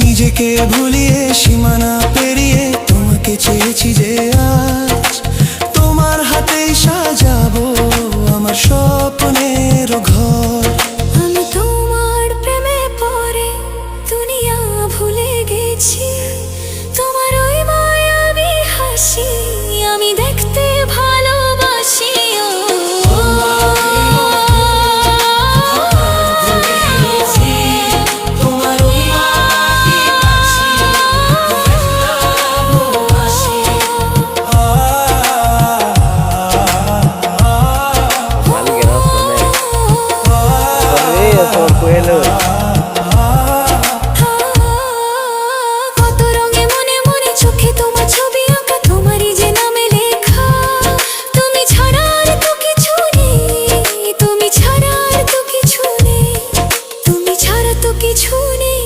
নিজেকে ভুলিয়ে সীমানা পেরিয়ে তোমাকে চেয়েছি যে আজ তোমার হাতেই সাজাবো আমার স্বপ্নের ঘর। আমি তোমার প্রেমে পড়ে দুনিয়া ভুলে গেছি, তোমার ওই মায়াবী হাসি আমি দেখতে ভালোবাসি। কত রঙে মনে মনে চোখে তোমার ছবি আঁকা, তোমারই যে নামে লেখা। তুমি ছাড়া আর তো কিছু নেই, তুমি ছাড়া আর তো কিছু নেই, তুমি ছাড়া তো কিছু নেই।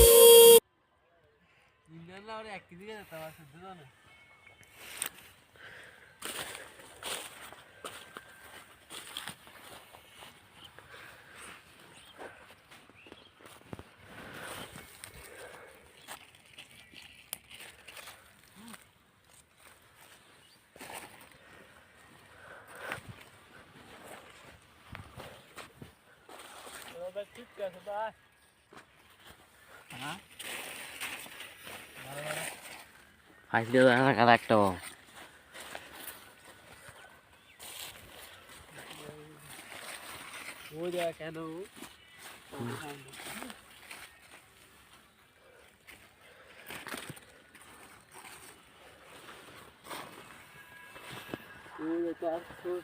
হাসলে তো এলাকার একটা কেন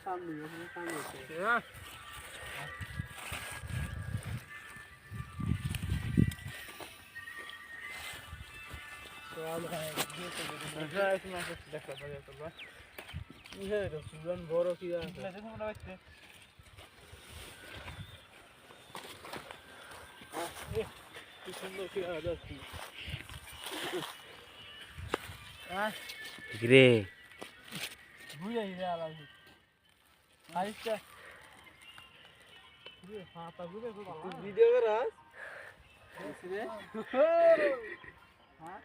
সামনে বড় কি সুন্দর কি রে বুঝাই রে আলাদা আইসা ভিডিও করাস হ্যাঁ